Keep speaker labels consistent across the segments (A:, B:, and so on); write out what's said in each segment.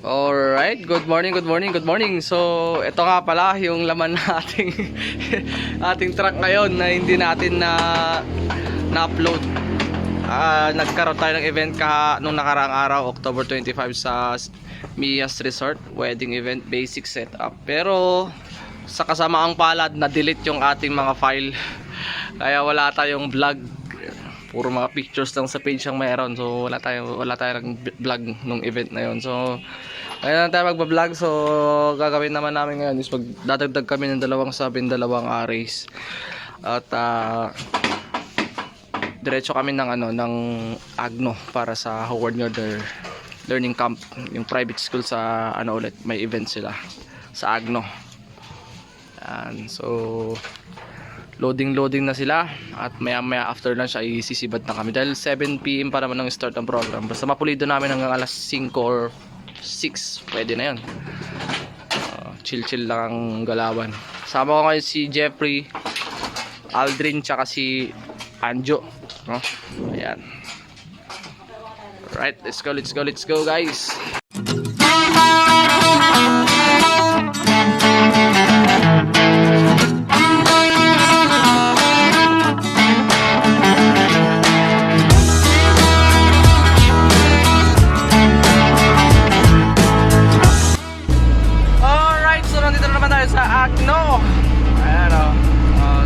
A: Alright, good morning, good morning, good morning. So, ito nga pala yung laman na ating truck ngayon na hindi natin na-upload. Nagkaroon tayo ng event nung nakaraang araw, October 25 sa Mia's Resort, wedding event, basic setup. Pero sa kasamaang palad, na-delete yung ating mga file. Kaya wala tayong vlog. Puro mga pictures lang sa page ang mayroon. So wala tayong vlog nung event na yon. So ngayon na tayo magba-vlog. So gagawin naman namin ngayon is magdadagdag kami ng dalawang arrays. At diretso kami ng Agno para sa Howard Yoder Learning Camp, yung private school sa may event sila sa Agno. So loading na sila at maya after lunch ay sisibad na kami dahil 7 PM pa naman ang start ng program. Basta mapulido namin hanggang alas 5 or 6 pwede na yun. Chill lang ang galawan. Sama ko ngayon si Jeffrey, Aldrin, tsaka si Anjo, no? Ayan. Alright, let's go guys. Sa Agno. Ayan o.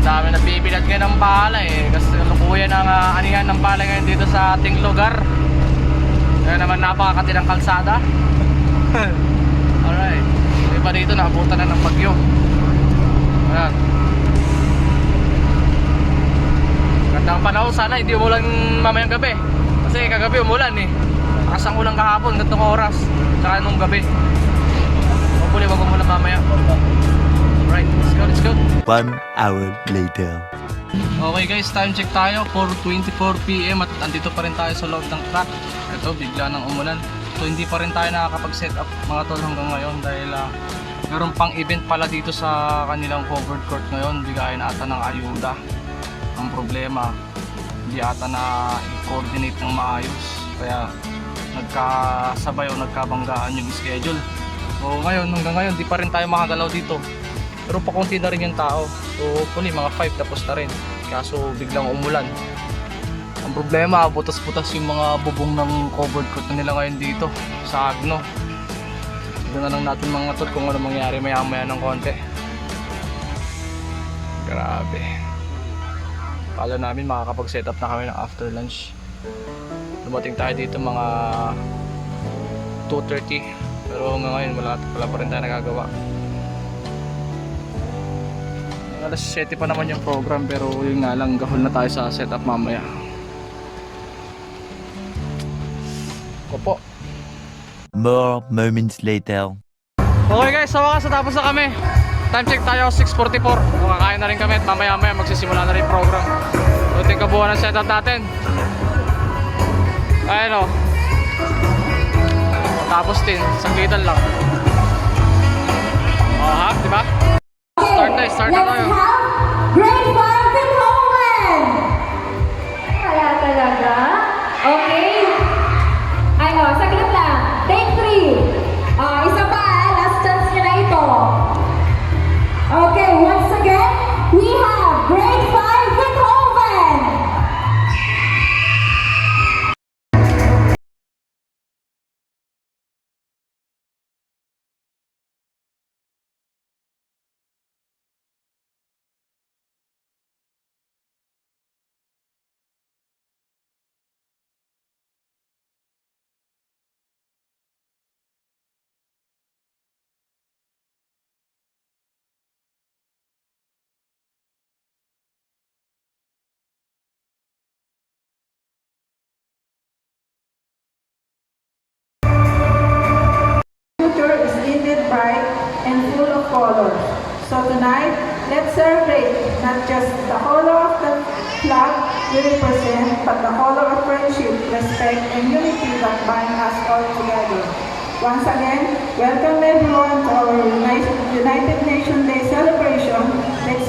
A: Dami nabibilad ngayon ng palay kasi lukuyan ang anihan ng palay ngayon dito sa ating lugar. Ayan naman, napakakati ng kalsada. Alright. Iba dito, naabutan na ng bagyo. Ayan. Gandang panahon, sana hindi umulan mamayang gabi. Kasi kagabi umulan eh. Kasang ulang kahapon, gantong oras. Tsaka nung gabi. Hopefully wag umulan mamaya. Right, let's go.
B: 1 hour later.
A: Okay guys, time check tayo, 4:24 PM at andito pa rin tayo sa loob ng truck. Ito, bigla nang umulan. So hindi pa rin tayo nakakapag-set up mga tol hanggang ngayon dahil meron pang event pala dito sa kanilang covered court ngayon. Bigayan ata ng ayuda. Ang problema, hindi ata na i-coordinate ng maayos. Kaya nagkasabay o nagkabanggaan yung schedule. So ngayon, hanggang ngayon, di pa rin tayo makagalaw dito. Pero pakunti na rin yung tao. So hopefully mga 5 tapos na rin. Kaso biglang umulan. Ang problema, butas-butas yung mga bubong ng covered court na nila ngayon dito sa Agno. Tignan lang natin mga tol kung ano mangyari maya-maya ng konti. Grabe. Kala namin makakapag-set up na kami ng after lunch. Dumating tayo dito mga 2:30. Pero ngayon wala pa rin tayo nagagawa. Alas 7 pa naman yung program pero yun nga lang, gahol na tayo sa setup mamaya. Opo.
B: More moments later.
A: Okay guys, sa wakas natapos na kami. Time check tayo 6:44. Makakain na rin kami at mamaya magsisimula na rin program. So ito yung kabuuan ng setup natin. Ayun o. Tapos din, saglitan lang. Ha, diba? Start na tayo.
C: Grade 5 in Homeland! Kaya talaga? Okay. Ay, saglit lang. Take 3. Isa pa, last chance nyo na ito. Okay, once again, we have grade 5 in Homeland!
D: Is vivid, bright, and full of colors. So tonight, let's celebrate not just the color of the flag we represent, but the color of friendship, respect, and unity that bind us all together. Once again, welcome everyone to our United Nations Day celebration. Let's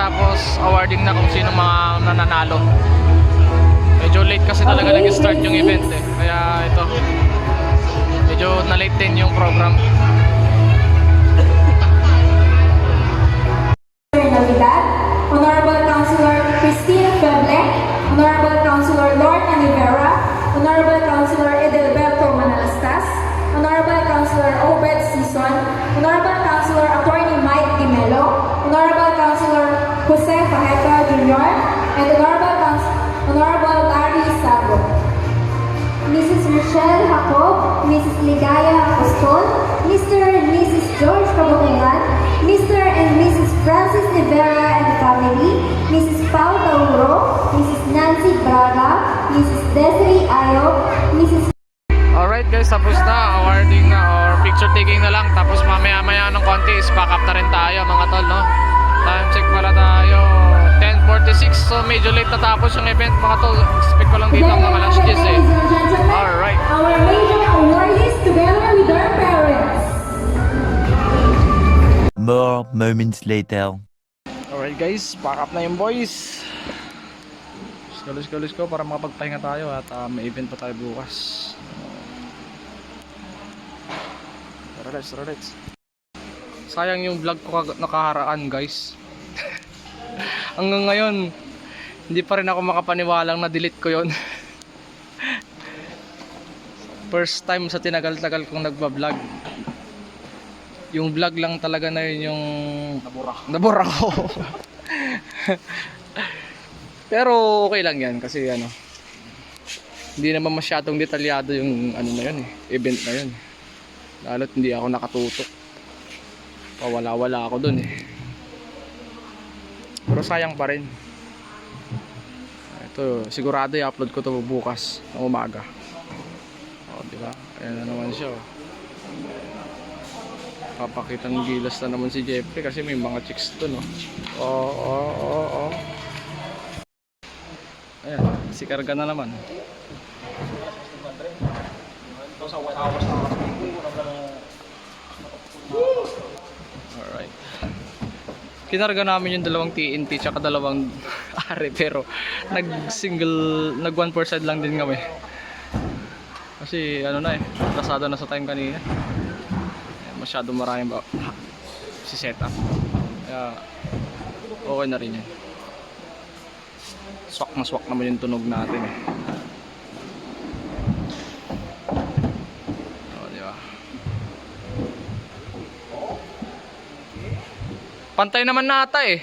A: tapos awarding na kung sino mga nananalo. Medyo late kasi talaga
C: Okay,
A: nag-start yung event eh. Kaya ito, medyo na-late din yung program.
C: Navidad, Honorable Councilor Cristina Feble, Honorable Councilor Lorna Rivera, Honorable Councilor Edelberto Manalastas, Honorable Councilor Obed Sison, Honorable Councilor Attorney Mike Dimelo, Honorable Councilor Jose Fajeta Jr., and Honorable Larry Sabo. Mrs. Rochelle Jacob, Mrs. Ligaya Apostol, Mr. and Mrs. George Kabukayan, Mr. and Mrs. Francis Rivera and family, Mrs. Pau Tauro, Mrs. Nancy Braga, Mrs. Desiree Ayo, Mrs.
A: Alright guys, tapos na. Awarding na or picture taking na lang. Tapos mamaya-maya ng konti is pack up na rin tayo mga tol, no? Time check pala tayo 10:46. So medyo late natapos yung event mga tol. Expect ko lang dito ang mga lunch kiss eh. Alright.
C: Our major awardees together with their parents.
B: More moments later.
A: Alright guys, pack up na yung boys. Let's go para makapagpahinga tayo at may event pa tayo bukas. Tara let's. Sayang yung vlog ko nakaharaan guys. Hanggang ngayon, hindi pa rin ako makapaniwalang na-delete ko yon. First time sa tinagal-tagal kong nagba-vlog. Yung vlog lang talaga na yun yung nabura ko. Pero okay lang yan kasi hindi naman masyadong detalyado yung na yun event na yun. Lalo't hindi ako nakatutok. Pawala-wala ako dun eh. Pero sayang pa rin. Ito, sigurado i-upload ko to bukas ng umaga. O, di ba? Ayan na naman siya. Papakita ng gilas na naman si Jeffrey kasi may mga chicks dun, no? Oo. Ayan, si Karga na naman. Alright. Kinarga namin yung dalawang TNT tsaka dalawang are pero nag 1% lang din kami. Kasi atrasado na sa time kanina. Masyado maraming si setup. Kaya okay na rin yan. Swak na swak naman yung tunog natin eh. Pantay naman nata eh.